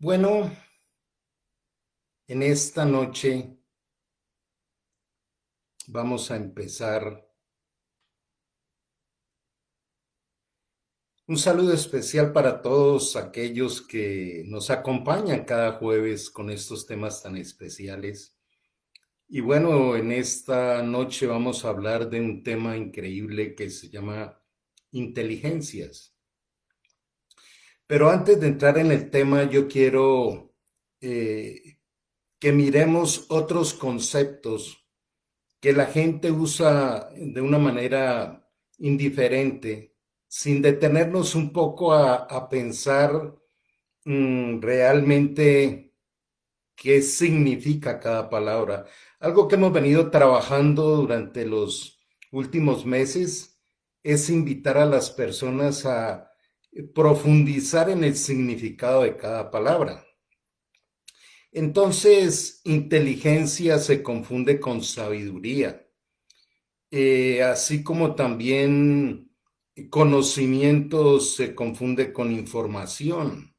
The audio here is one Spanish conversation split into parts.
Bueno, en esta noche vamos a empezar un saludo especial para todos aquellos que nos acompañan cada jueves con estos temas tan especiales. Y bueno, en esta noche vamos a hablar de un tema increíble que se llama inteligencias. Pero antes de entrar en el tema, yo quiero eh, que miremos otros conceptos que la gente usa de una manera indiferente, sin detenernos un poco a pensar realmente qué significa cada palabra. Algo que hemos venido trabajando durante los últimos meses es invitar a las personas a profundizar en el significado de cada palabra. Entonces, inteligencia se confunde con sabiduría, así como también conocimiento se confunde con información,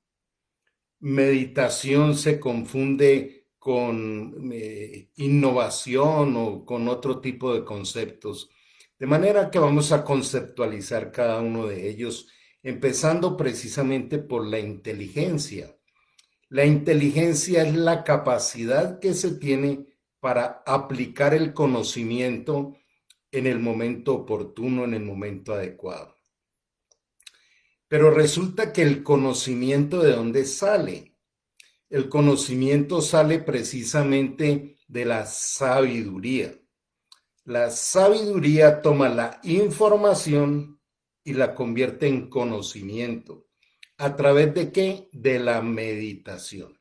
meditación se confunde con innovación o con otro tipo de conceptos. De manera que vamos a conceptualizar cada uno de ellos, empezando precisamente por la inteligencia. La inteligencia es la capacidad que se tiene para aplicar el conocimiento en el momento oportuno, en el momento adecuado. Pero resulta que el conocimiento, ¿de dónde sale? El conocimiento sale precisamente de la sabiduría. La sabiduría toma la información y la convierte en conocimiento. ¿A través de qué? De la meditación.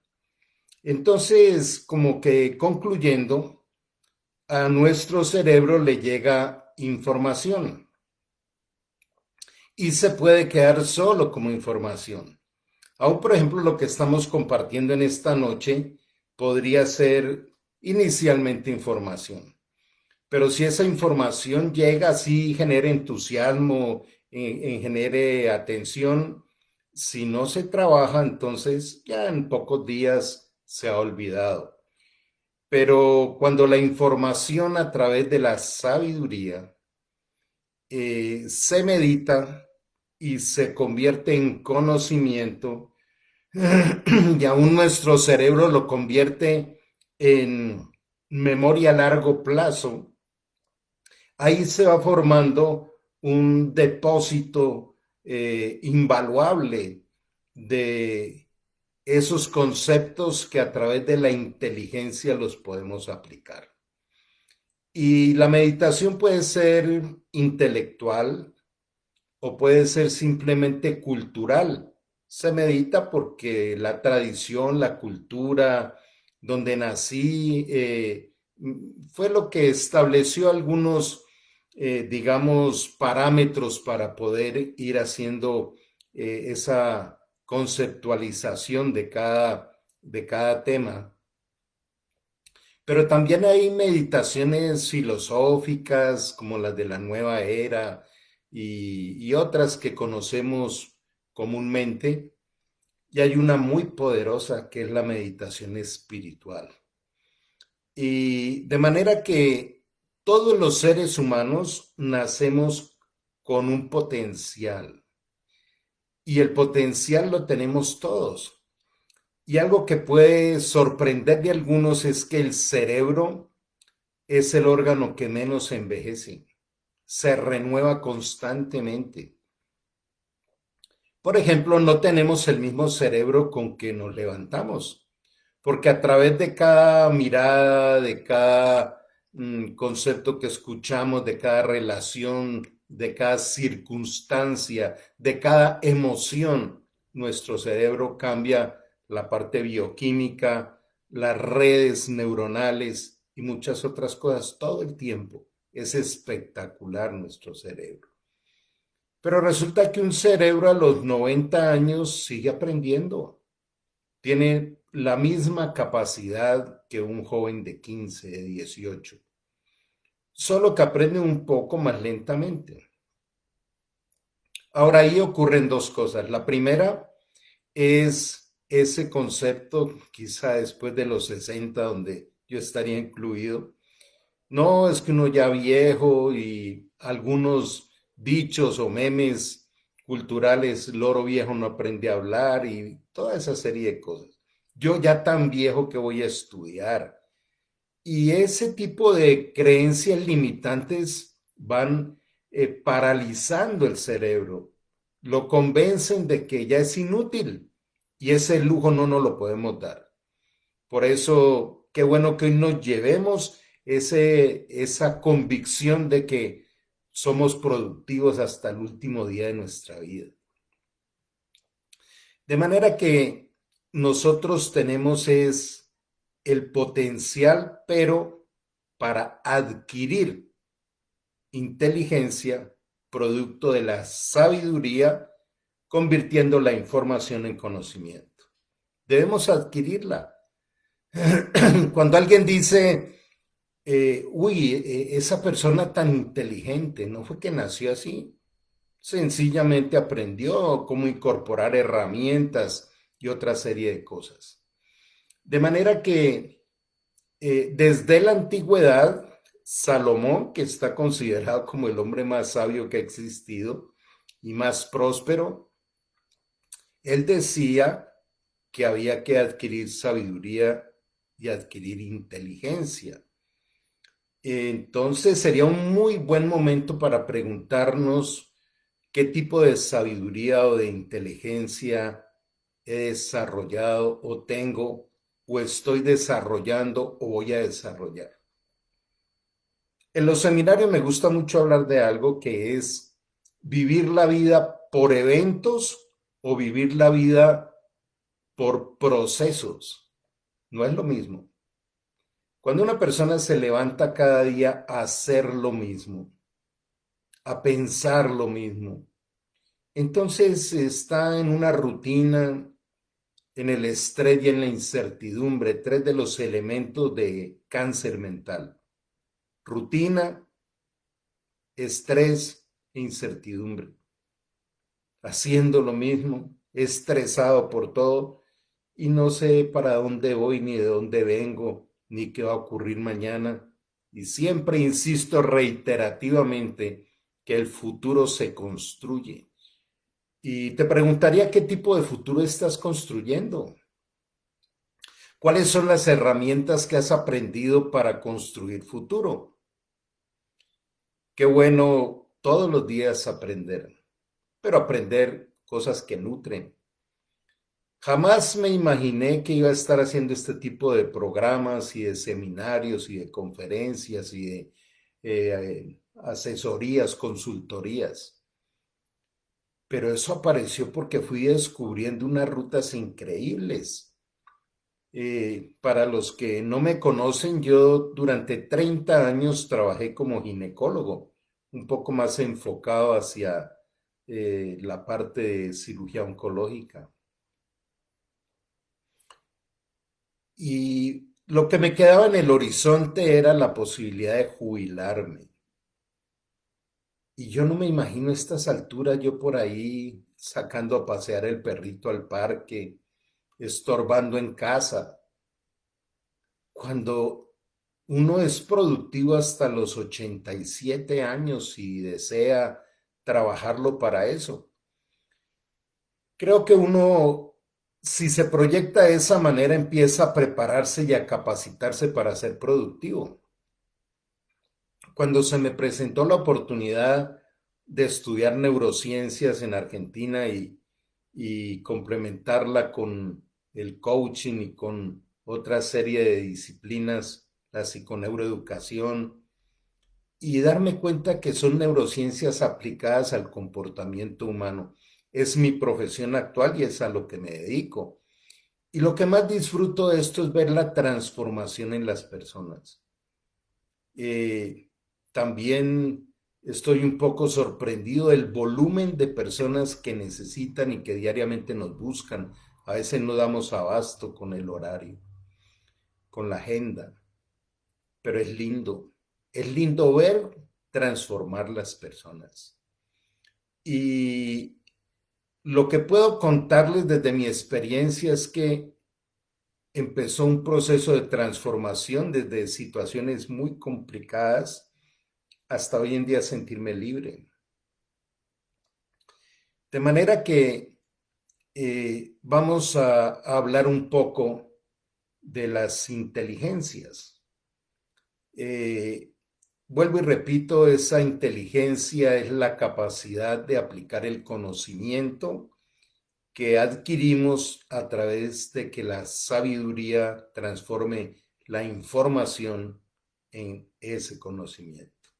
Entonces, como que concluyendo, a nuestro cerebro le llega información y se puede quedar solo como información. Aún, por ejemplo, lo que estamos compartiendo en esta noche podría ser inicialmente información, pero si esa información llega así, genere entusiasmo, genere atención, si no se trabaja, entonces ya en pocos días se ha olvidado. Pero cuando la información a través de la sabiduría se medita y se convierte en conocimiento, y aún nuestro cerebro lo convierte en memoria a largo plazo, ahí se va formando un depósito invaluable de esos conceptos que a través de la inteligencia los podemos aplicar. Y la meditación puede ser intelectual o puede ser simplemente cultural. Se medita porque la tradición, la cultura donde nací, fue lo que estableció algunos, digamos, parámetros para poder ir haciendo esa conceptualización de cada tema. Pero también hay meditaciones filosóficas como las de la nueva era y otras que conocemos comúnmente. Y hay una muy poderosa que es la meditación espiritual. Y de manera que todos los seres humanos nacemos con un potencial y el potencial lo tenemos todos. Y algo que puede sorprender de algunos es que el cerebro es el órgano que menos envejece, se renueva constantemente. Por ejemplo, no tenemos el mismo cerebro con que nos levantamos, porque a través de cada mirada, de cada concepto que escuchamos, de cada relación, de cada circunstancia, de cada emoción, nuestro cerebro cambia la parte bioquímica, las redes neuronales y muchas otras cosas todo el tiempo. Es espectacular nuestro cerebro. Pero resulta que un cerebro a los 90 años sigue aprendiendo. Tiene la misma capacidad que un joven de 15, de 18. Solo que aprende un poco más lentamente. Ahora ahí ocurren dos cosas. La primera es ese concepto, quizá después de los 60, donde yo estaría incluido. No, es que uno ya viejo y algunos dichos o memes culturales, loro viejo no aprende a hablar y toda esa serie de cosas. Yo ya tan viejo que voy a estudiar. Y ese tipo de creencias limitantes van paralizando el cerebro, lo convencen de que ya es inútil y ese lujo no nos lo podemos dar. Por eso, qué bueno que hoy nos llevemos esa convicción de que somos productivos hasta el último día de nuestra vida. De manera que nosotros tenemos es el potencial, pero para adquirir inteligencia, producto de la sabiduría, convirtiendo la información en conocimiento. Debemos adquirirla. Cuando alguien dice, esa persona tan inteligente, no fue que nació así, sencillamente aprendió cómo incorporar herramientas y otra serie de cosas. De manera que desde la antigüedad, Salomón, que está considerado como el hombre más sabio que ha existido y más próspero, él decía que había que adquirir sabiduría y adquirir inteligencia. Entonces sería un muy buen momento para preguntarnos qué tipo de sabiduría o de inteligencia he desarrollado o tengo o estoy desarrollando o voy a desarrollar. En los seminarios me gusta mucho hablar de algo que es vivir la vida por eventos o vivir la vida por procesos. No es lo mismo. Cuando una persona se levanta cada día a hacer lo mismo, a pensar lo mismo, entonces está en una rutina, en el estrés y en la incertidumbre, tres de los elementos de cáncer mental. Rutina, estrés e incertidumbre. Haciendo lo mismo, estresado por todo y no sé para dónde voy, ni de dónde vengo, ni qué va a ocurrir mañana. Y siempre insisto reiterativamente que el futuro se construye. Y te preguntaría qué tipo de futuro estás construyendo. ¿Cuáles son las herramientas que has aprendido para construir futuro? Qué bueno todos los días aprender, pero aprender cosas que nutren. Jamás me imaginé que iba a estar haciendo este tipo de programas y de seminarios y de conferencias y de asesorías, consultorías. Pero eso apareció porque fui descubriendo unas rutas increíbles. Para los que no me conocen, yo durante 30 años trabajé como ginecólogo, un poco más enfocado hacia la parte de cirugía oncológica. Y lo que me quedaba en el horizonte era la posibilidad de jubilarme. Y yo no me imagino a estas alturas yo por ahí sacando a pasear el perrito al parque, estorbando en casa, cuando uno es productivo hasta los 87 años y desea trabajarlo para eso. Creo que uno, si se proyecta de esa manera, empieza a prepararse y a capacitarse para ser productivo. Cuando se me presentó la oportunidad de estudiar neurociencias en Argentina y complementarla con el coaching y con otra serie de disciplinas, la psiconeuroeducación, y darme cuenta que son neurociencias aplicadas al comportamiento humano. Es mi profesión actual y es a lo que me dedico. Y lo que más disfruto de esto es ver la transformación en las personas. Eh, También estoy un poco sorprendido del volumen de personas que necesitan y que diariamente nos buscan. A veces no damos abasto con el horario, con la agenda, pero es lindo ver transformar las personas. Y Lo que puedo contarles desde mi experiencia es que empezó un proceso de transformación desde situaciones muy complicadas hasta hoy en día sentirme libre. De manera que vamos a hablar un poco de las inteligencias. Eh, Vuelvo y repito, esa inteligencia es la capacidad de aplicar el conocimiento que adquirimos a través de que la sabiduría transforme la información en ese conocimiento,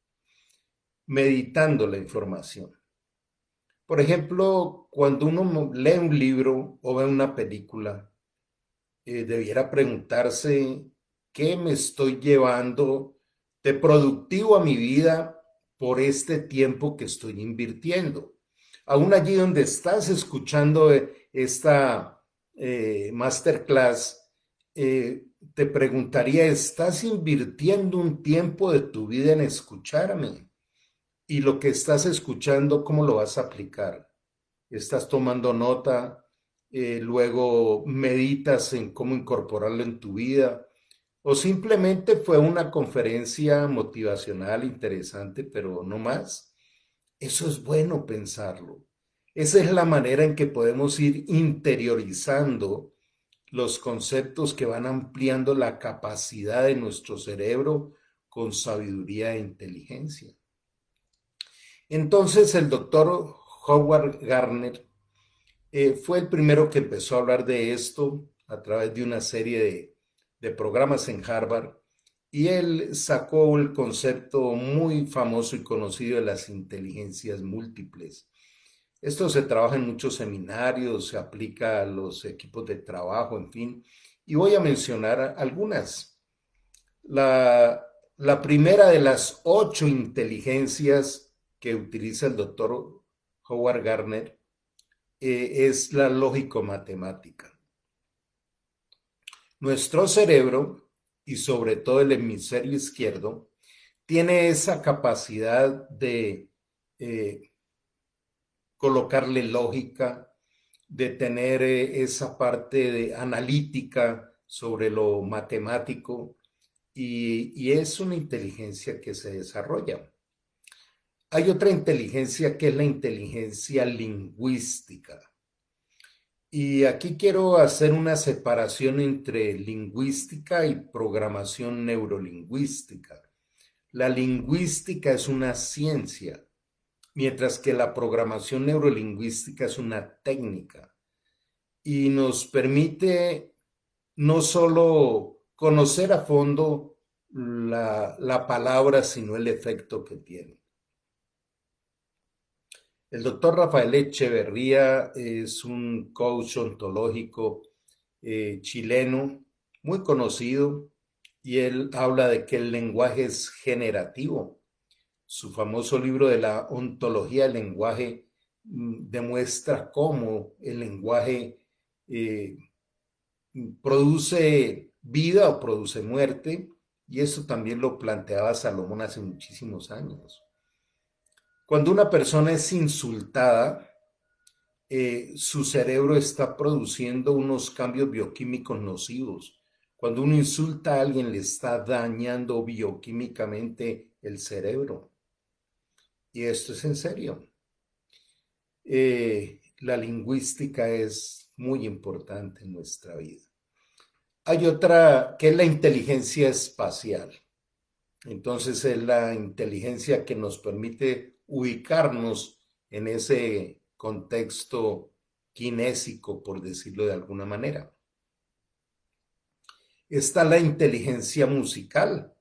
meditando la información. Por ejemplo, cuando uno lee un libro o ve una película, debiera preguntarse qué me estoy llevando de productivo a mi vida por este tiempo que estoy invirtiendo. Aún allí donde estás escuchando esta masterclass, te preguntaría, ¿estás invirtiendo un tiempo de tu vida en escucharme? Y lo que estás escuchando, ¿cómo lo vas a aplicar? ¿Estás tomando nota? Luego meditas en cómo incorporarlo en tu vida, o simplemente fue una conferencia motivacional interesante, pero no más. Eso es bueno pensarlo. Esa es la manera en que podemos ir interiorizando los conceptos que van ampliando la capacidad de nuestro cerebro con sabiduría e inteligencia. Entonces el doctor Howard Gardner fue el primero que empezó a hablar de esto a través de una serie de programas en Harvard, y él sacó el concepto muy famoso y conocido de las inteligencias múltiples. Esto se trabaja en muchos seminarios, se aplica a los equipos de trabajo, en fin, y voy a mencionar algunas. La primera de las 8 inteligencias que utiliza el doctor Howard Gardner es la lógico-matemática. Nuestro cerebro, y sobre todo el hemisferio izquierdo, tiene esa capacidad de eh, colocarle lógica, de tener esa parte de analítica sobre lo matemático, y es una inteligencia que se desarrolla. Hay otra inteligencia que es la inteligencia lingüística. Y aquí quiero hacer una separación entre lingüística y programación neurolingüística. La lingüística es una ciencia, mientras que la programación neurolingüística es una técnica y nos permite no solo conocer a fondo la palabra, sino el efecto que tiene. El doctor Rafael Echeverría es un coach ontológico chileno muy conocido, y él habla de que el lenguaje es generativo. Su famoso libro de la ontología del lenguaje demuestra cómo el lenguaje eh, produce vida o produce muerte, y eso también lo planteaba Salomón hace muchísimos años. Cuando una persona es insultada, su cerebro está produciendo unos cambios bioquímicos nocivos. Cuando uno insulta a alguien, le está dañando bioquímicamente el cerebro. Y esto es en serio. La lingüística es muy importante en nuestra vida. Hay otra que es la inteligencia espacial. Entonces es la inteligencia que nos permite ubicarnos en ese contexto kinésico, por decirlo de alguna manera. Está la inteligencia musical.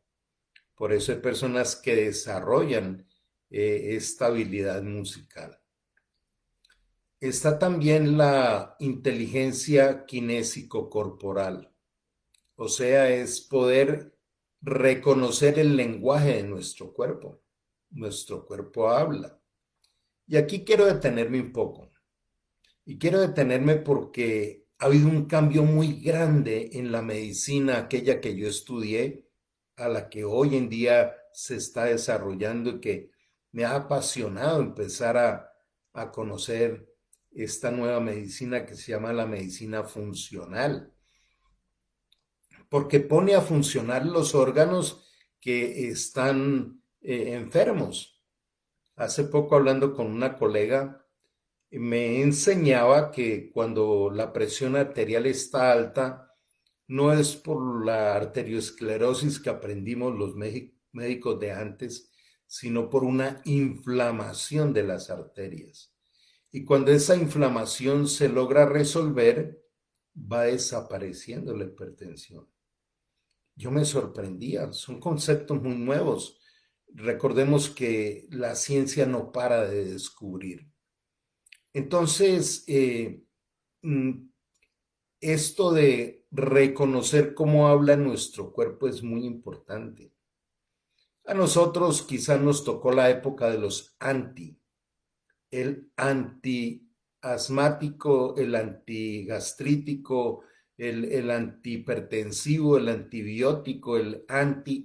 Por eso hay personas que desarrollan esta habilidad musical. Está también la inteligencia kinésico-corporal. O sea, es poder reconocer el lenguaje de nuestro cuerpo. Nuestro cuerpo habla. Y aquí quiero detenerme un poco. Y quiero detenerme porque ha habido un cambio muy grande en la medicina, aquella que yo estudié, a la que hoy en día se está desarrollando, y que me ha apasionado empezar a conocer esta nueva medicina que se llama la medicina funcional, porque pone a funcionar los órganos que están enfermos. Hace poco hablando con una colega, me enseñaba que cuando la presión arterial está alta, no es por la arteriosclerosis que aprendimos los médicos de antes, sino por una inflamación de las arterias. Y cuando esa inflamación se logra resolver, va desapareciendo la hipertensión. Yo me sorprendía, son conceptos muy nuevos. Recordemos que la ciencia no para de descubrir. Entonces, esto de reconocer cómo habla nuestro cuerpo es muy importante. A nosotros quizás nos tocó la época de los el antiasmático, el antigastrítico, el antihipertensivo, el antibiótico, el anti.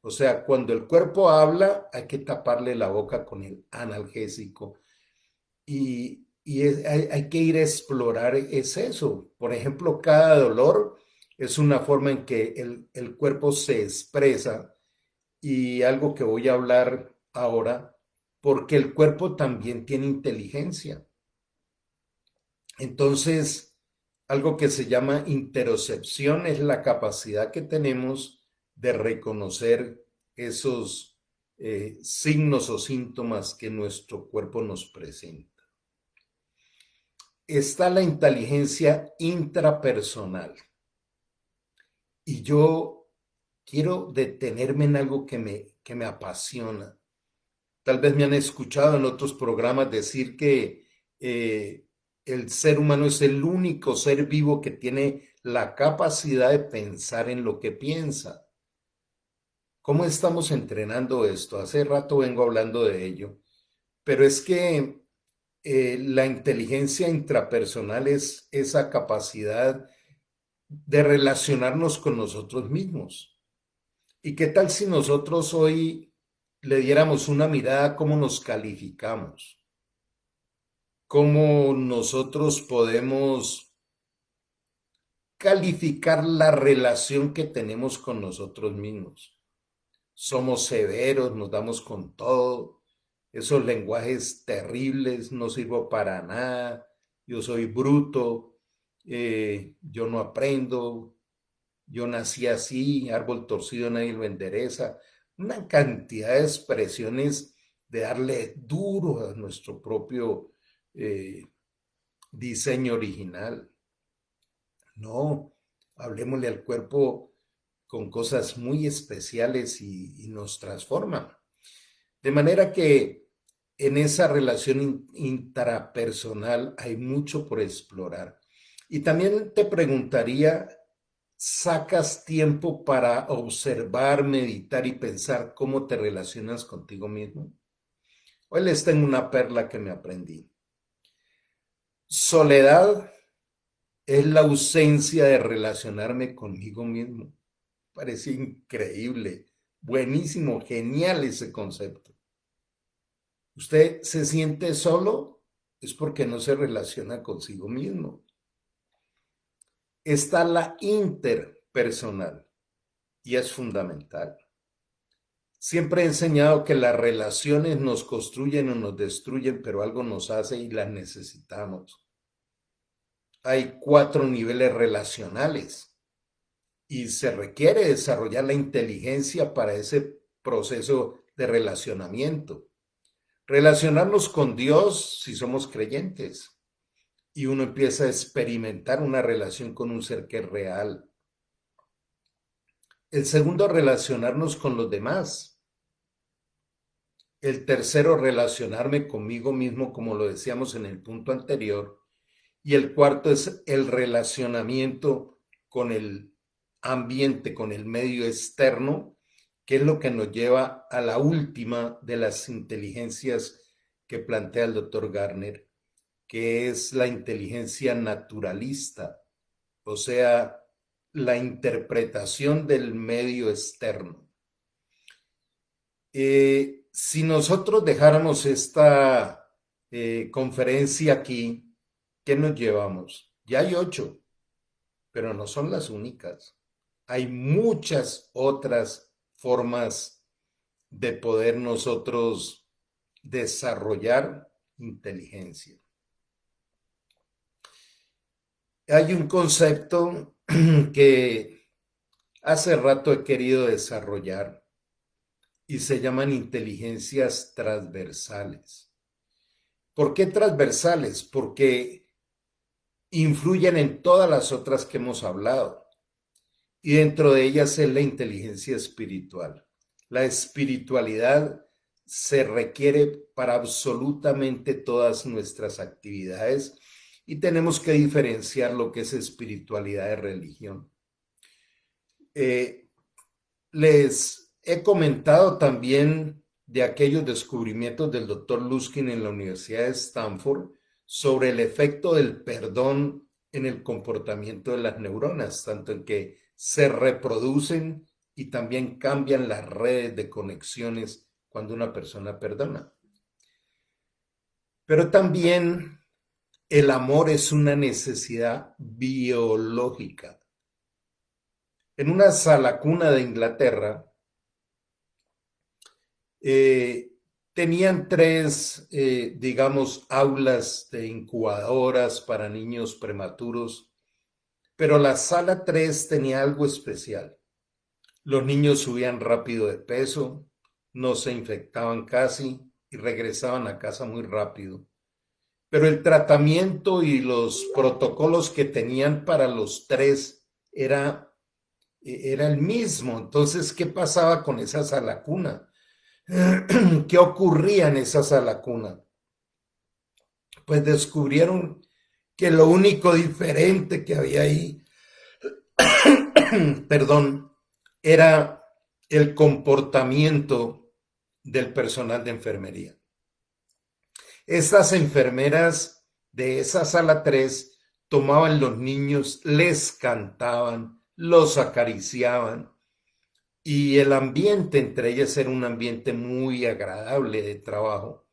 O sea, cuando el cuerpo habla, hay que taparle la boca con el analgésico. Hay que ir a explorar es eso. Por ejemplo, cada dolor es una forma en que el cuerpo se expresa y algo que voy a hablar ahora, porque el cuerpo también tiene inteligencia. Entonces, algo que se llama interocepción es la capacidad que tenemos de reconocer esos signos o síntomas que nuestro cuerpo nos presenta. Está la inteligencia intrapersonal. Y yo quiero detenerme en algo que me apasiona. Tal vez me han escuchado en otros programas decir que el ser humano es el único ser vivo que tiene la capacidad de pensar en lo que piensa. ¿Cómo estamos entrenando esto? Hace rato vengo hablando de ello, pero es que la inteligencia intrapersonal es esa capacidad de relacionarnos con nosotros mismos. ¿Y qué tal si nosotros hoy le diéramos una mirada a cómo nos calificamos? ¿Cómo nosotros podemos calificar la relación que tenemos con nosotros mismos? Somos severos, nos damos con todo, esos lenguajes terribles, no sirvo para nada, yo soy bruto, yo no aprendo, yo nací así, árbol torcido nadie lo endereza, una cantidad de expresiones de darle duro a nuestro propio eh, diseño original. No, hablemosle al cuerpo con cosas muy especiales y nos transforman. De manera que en esa relación intrapersonal hay mucho por explorar. Y también te preguntaría, ¿sacas tiempo para observar, meditar y pensar cómo te relacionas contigo mismo? Hoy les tengo una perla que me aprendí. Soledad es la ausencia de relacionarme conmigo mismo. Parece increíble, buenísimo, genial ese concepto. Usted se siente solo, es porque no se relaciona consigo mismo. Está la interpersonal y es fundamental. Siempre he enseñado que las relaciones nos construyen o nos destruyen, pero algo nos hace y las necesitamos. Hay 4 niveles relacionales y se requiere desarrollar la inteligencia para ese proceso de relacionamiento. Relacionarnos con Dios si somos creyentes y uno empieza a experimentar una relación con un ser que es real. El segundo, relacionarnos con los demás. El tercero, relacionarme conmigo mismo, como lo decíamos en el punto anterior. Y el cuarto es el relacionamiento con el ambiente, con el medio externo, que es lo que nos lleva a la última de las inteligencias que plantea el doctor Garner, que es la inteligencia naturalista, o sea, la interpretación del medio externo. Si nosotros dejáramos esta conferencia aquí, ¿qué nos llevamos? Ya hay 8, pero no son las únicas. Hay muchas otras formas de poder nosotros desarrollar inteligencia. Hay un concepto que hace rato he querido desarrollar y se llaman inteligencias transversales. ¿Por qué transversales? Porque influyen en todas las otras que hemos hablado y dentro de ellas es la inteligencia espiritual. La espiritualidad se requiere para absolutamente todas nuestras actividades y tenemos que diferenciar lo que es espiritualidad de religión. Les he comentado también de aquellos descubrimientos del doctor Luskin en la Universidad de Stanford sobre el efecto del perdón en el comportamiento de las neuronas, tanto en que se reproducen y también cambian las redes de conexiones cuando una persona perdona. Pero también el amor es una necesidad biológica. En una sala cuna de Inglaterra, tenían 3, digamos, aulas de incubadoras para niños prematuros, pero la sala 3 tenía algo especial. Los niños subían rápido de peso, no se infectaban casi y regresaban a casa muy rápido. Pero el tratamiento y los protocolos que tenían para los 3 era el mismo. Entonces, ¿qué pasaba con esa sala cuna? ¿Qué ocurría en esa sala cuna? Pues descubrieron que lo único diferente que había ahí, perdón, era el comportamiento del personal de enfermería. Estas enfermeras de esa sala 3 tomaban los niños, les cantaban, los acariciaban y el ambiente entre ellas era un ambiente muy agradable de trabajo,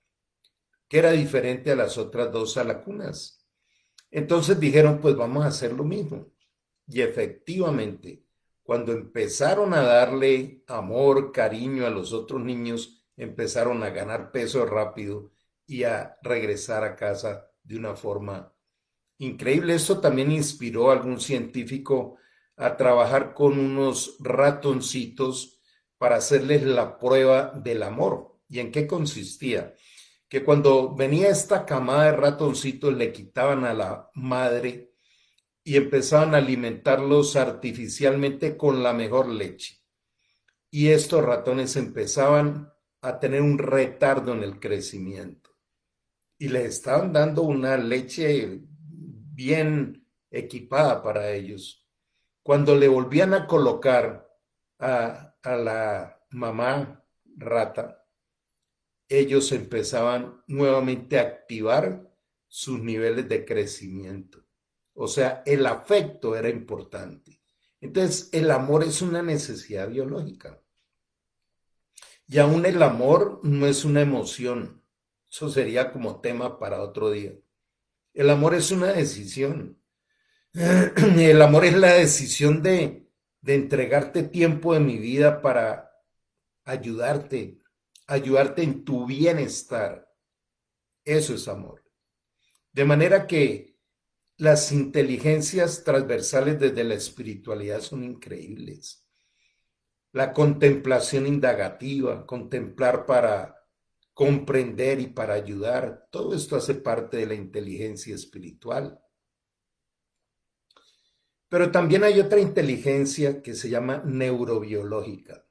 que era diferente a las otras 2 salacunas. Entonces dijeron, pues vamos a hacer lo mismo. Y efectivamente, cuando empezaron a darle amor, cariño a los otros niños, empezaron a ganar peso rápido y a regresar a casa de una forma increíble. Esto también inspiró a algún científico a trabajar con unos ratoncitos para hacerles la prueba del amor. ¿Y en qué consistía? Que cuando venía esta camada de ratoncitos le quitaban a la madre y empezaban a alimentarlos artificialmente con la mejor leche. Y estos ratones empezaban a tener un retardo en el crecimiento. Y les estaban dando una leche bien equipada para ellos. Cuando le volvían a colocar a la mamá rata, ellos empezaban nuevamente a activar sus niveles de crecimiento. O sea, el afecto era importante. Entonces, el amor es una necesidad biológica. Y aún el amor no es una emoción. Eso sería como tema para otro día. El amor es una decisión. El amor es la decisión de entregarte tiempo de mi vida para ayudarte, ayudarte en tu bienestar. Eso es amor. De manera que las inteligencias transversales desde la espiritualidad son increíbles. La contemplación indagativa, contemplar para comprender y para ayudar, todo esto hace parte de la inteligencia espiritual. Pero también hay otra inteligencia que se llama neurobiológica.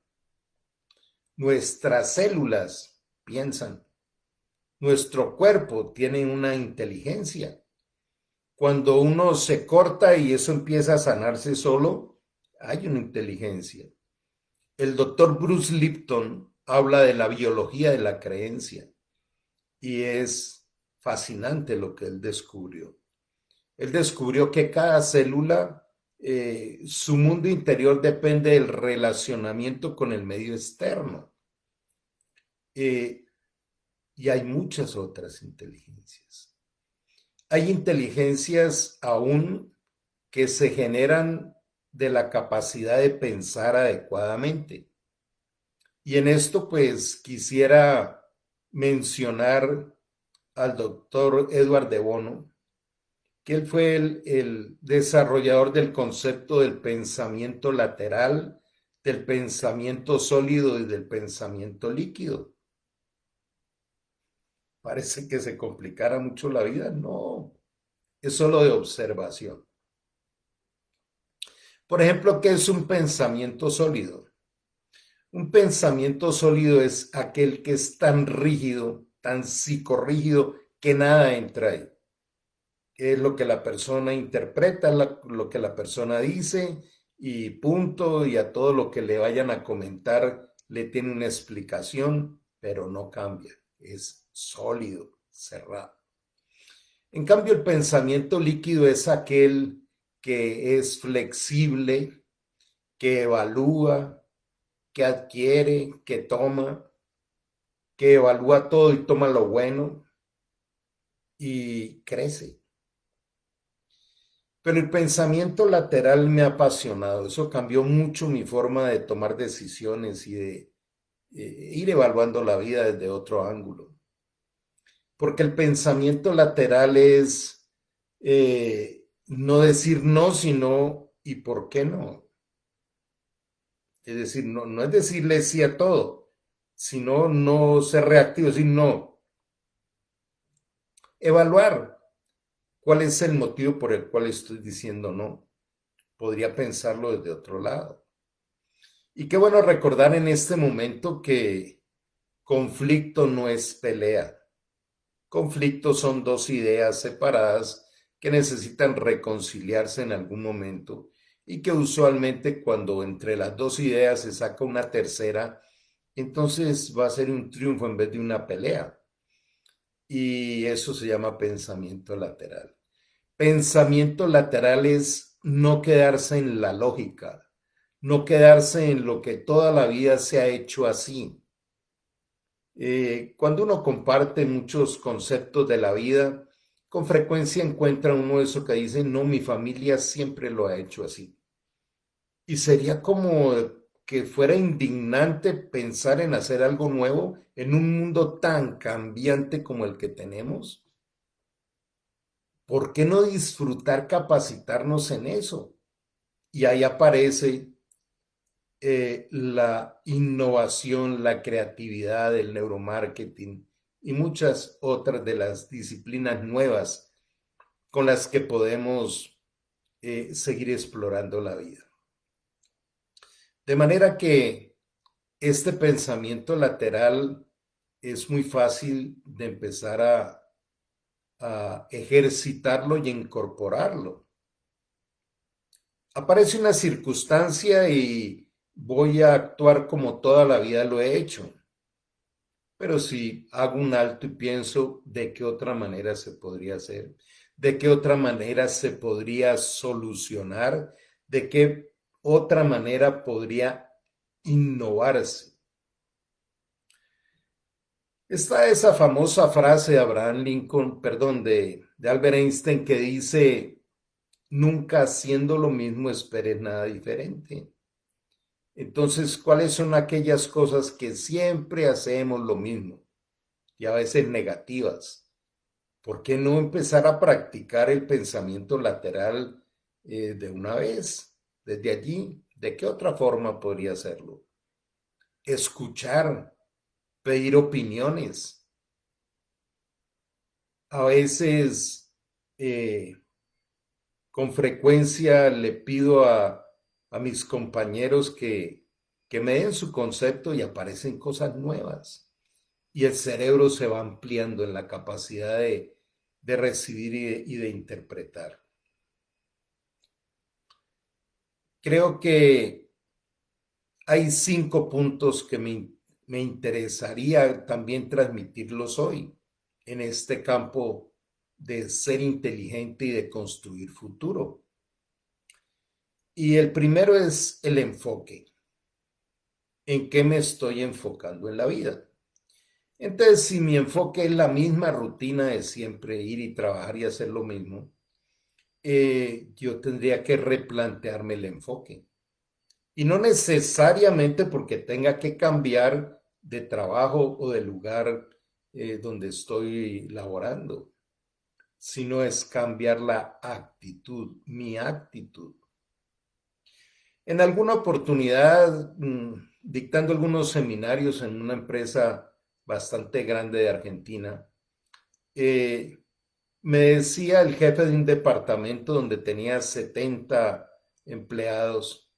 Nuestras células piensan, nuestro cuerpo tiene una inteligencia. Cuando uno se corta y eso empieza a sanarse solo, hay una inteligencia. El doctor Bruce Lipton habla de la biología de la creencia y es fascinante lo que él descubrió. Él descubrió que cada célula, su mundo interior depende del relacionamiento con el medio externo. y hay muchas otras inteligencias. Hay inteligencias aún que se generan de la capacidad de pensar adecuadamente. Y en esto pues quisiera mencionar al doctor Edward de Bono, que él fue el desarrollador del concepto del pensamiento lateral, del pensamiento sólido y del pensamiento líquido. Parece que se complicara mucho la vida. No, es solo de observación. Por ejemplo, ¿qué es un pensamiento sólido? Un pensamiento sólido es aquel que es tan rígido, tan psicorrígido, que nada entra ahí. Es lo que la persona interpreta, lo que la persona dice y punto, y a todo lo que le vayan a comentar le tiene una explicación, pero no cambia, es sólido, cerrado. En cambio, el pensamiento líquido es aquel que es flexible, que evalúa, que adquiere, que toma, que evalúa todo y toma lo bueno y crece. Pero el pensamiento lateral me ha apasionado. Eso cambió mucho mi forma de tomar decisiones y de ir evaluando la vida desde otro ángulo. Porque el pensamiento lateral es no decir no, sino ¿y por qué no? Es decir, no, no es decirle sí a todo, sino no ser reactivo, sino no. Evaluar cuál es el motivo por el cual estoy diciendo no. Podría pensarlo desde otro lado. Y qué bueno recordar en este momento que conflicto no es pelea. Conflicto son dos ideas separadas que necesitan reconciliarse en algún momento y que usualmente cuando entre las dos ideas se saca una tercera, entonces va a ser un triunfo en vez de una pelea. Y eso se llama pensamiento lateral. Pensamiento lateral es no quedarse en la lógica, no quedarse en lo que toda la vida se ha hecho así. Cuando uno comparte muchos conceptos de la vida, con frecuencia encuentra uno de esos que dice, no, mi familia siempre lo ha hecho así. Y sería como que fuera indignante pensar en hacer algo nuevo en un mundo tan cambiante como el que tenemos. ¿Por qué no disfrutar capacitarnos en eso? Y ahí aparece la innovación, la creatividad, el neuromarketing y muchas otras de las disciplinas nuevas con las que podemos seguir explorando la vida. De manera que este pensamiento lateral es muy fácil de empezar a ejercitarlo y incorporarlo. Aparece una circunstancia y voy a actuar como toda la vida lo he hecho. Pero si hago un alto y pienso de qué otra manera se podría hacer, de qué otra manera se podría solucionar, de qué otra manera podría innovarse. Está esa famosa frase de Abraham Lincoln, perdón, de Albert Einstein que dice, nunca haciendo lo mismo esperes nada diferente. Entonces, ¿cuáles son aquellas cosas que siempre hacemos lo mismo y a veces negativas? ¿Por qué no empezar a practicar el pensamiento lateral de una vez, desde allí? ¿De qué otra forma podría hacerlo? Escuchar, pedir opiniones. A veces, con frecuencia, le pido a mis compañeros que me den su concepto y aparecen cosas nuevas. Y el cerebro se va ampliando en la capacidad de recibir y de interpretar. Creo que hay 5 puntos que me interesaría también transmitirlos hoy en este campo de ser inteligente y de construir futuro. Y el primero es el enfoque. ¿En qué me estoy enfocando en la vida? Entonces, si mi enfoque es la misma rutina de siempre, ir y trabajar y hacer lo mismo, yo tendría que replantearme el enfoque. Y no necesariamente porque tenga que cambiar de trabajo o de lugar donde estoy laborando, sino es cambiar la actitud, mi actitud. En alguna oportunidad, dictando algunos seminarios en una empresa bastante grande de Argentina, eh, me decía el jefe de un departamento donde tenía 70 empleados,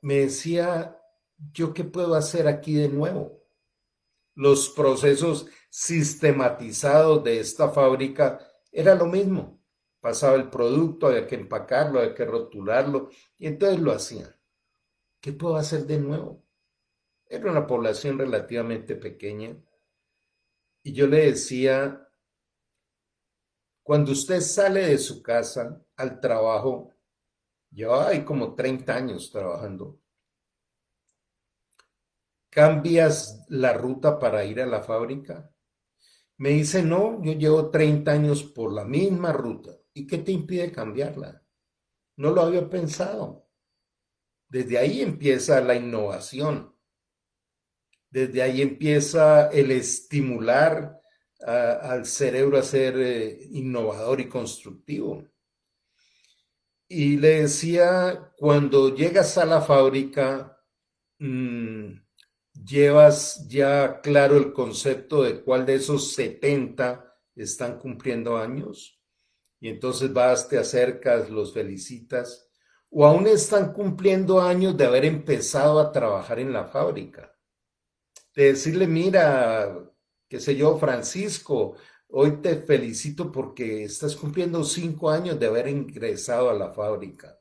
me decía, ¿yo qué puedo hacer aquí de nuevo? Los procesos sistematizados de esta fábrica era lo mismo. Pasaba el producto, había que empacarlo, había que rotularlo, y entonces lo hacían. ¿Qué puedo hacer de nuevo? Era una población relativamente pequeña, y yo le decía, cuando usted sale de su casa al trabajo, llevaba ahí como 30 años trabajando, ¿cambias la ruta para ir a la fábrica? Me dice, no, yo llevo 30 años por la misma ruta. ¿Y qué te impide cambiarla? No lo había pensado. Desde ahí empieza la innovación. Desde ahí empieza el estimular al cerebro a ser innovador y constructivo. Y le decía, cuando llegas a la fábrica, mmm, llevas ya claro el concepto de cuál de esos 70 están cumpliendo años. Y entonces vas, te acercas, los felicitas, o aún están cumpliendo años de haber empezado a trabajar en la fábrica. De decirle, mira, qué sé yo, Francisco, hoy te felicito porque estás cumpliendo 5 años de haber ingresado a la fábrica.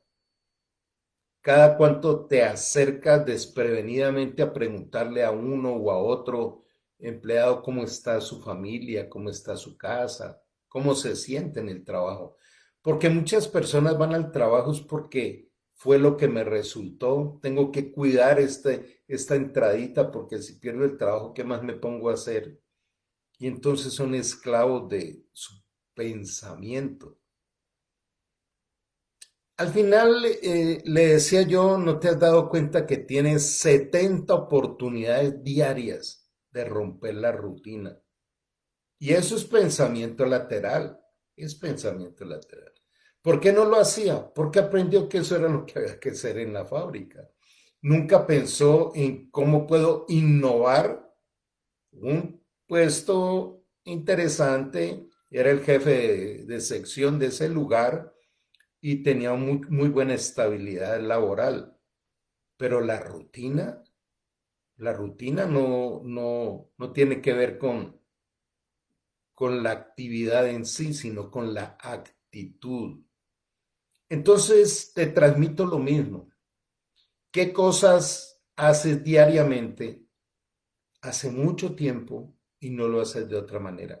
Cada cuánto te acercas desprevenidamente a preguntarle a uno o a otro empleado cómo está su familia, cómo está su casa, cómo se siente en el trabajo. Porque muchas personas van al trabajo es porque fue lo que me resultó. Tengo que cuidar esta entradita porque si pierdo el trabajo, ¿qué más me pongo a hacer? Y entonces son esclavos de su pensamiento. Al final le decía yo, ¿no te has dado cuenta que tienes 70 oportunidades diarias de romper la rutina? Y eso es pensamiento lateral, es pensamiento lateral. ¿Por qué no lo hacía? Porque aprendió que eso era lo que había que hacer en la fábrica. Nunca pensó en cómo puedo innovar un puesto interesante. Era el jefe de sección de ese lugar y tenía muy buena estabilidad laboral. Pero la rutina no tiene que ver con la actividad en sí, sino con la actitud. Entonces te transmito lo mismo. ¿Qué cosas haces diariamente hace mucho tiempo y no lo haces de otra manera?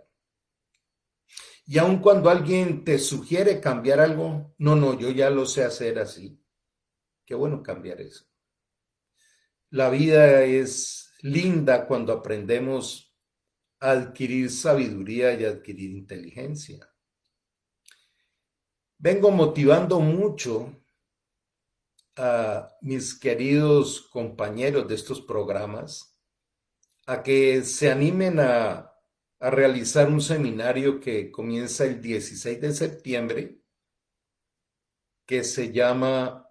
Y aun cuando alguien te sugiere cambiar algo, no, yo ya lo sé hacer así. Qué bueno cambiar eso. La vida es linda cuando aprendemos a adquirir sabiduría y a adquirir inteligencia. Vengo motivando mucho a mis queridos compañeros de estos programas a que se animen a realizar un seminario que comienza el 16 de septiembre, que se llama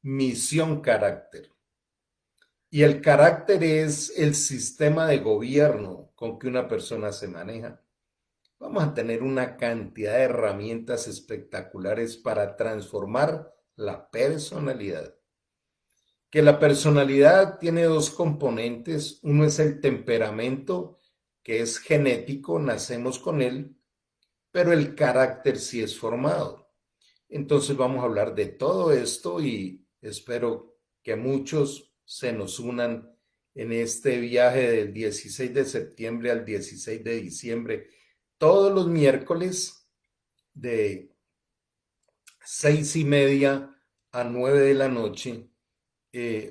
Misión Carácter. Y el carácter es el sistema de gobierno con que una persona se maneja. Vamos a tener una cantidad de herramientas espectaculares para transformar la personalidad. Que la personalidad tiene dos componentes. Uno es el temperamento, que es genético, nacemos con él, pero el carácter sí es formado. Entonces vamos a hablar de todo esto y espero que muchos se nos unan en este viaje del 16 de septiembre al 16 de diciembre, todos los miércoles de 6:30 a 9 de la noche,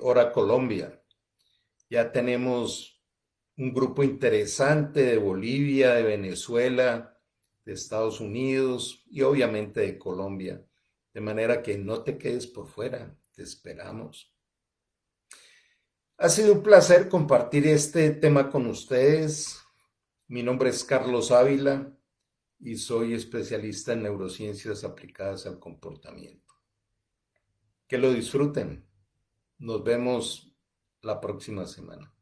hora Colombia. Ya tenemos un grupo interesante de Bolivia, de Venezuela, de Estados Unidos y obviamente de Colombia. De manera que no te quedes por fuera, te esperamos. Ha sido un placer compartir este tema con ustedes. Mi nombre es Carlos Ávila y soy especialista en neurociencias aplicadas al comportamiento. Que lo disfruten. Nos vemos la próxima semana.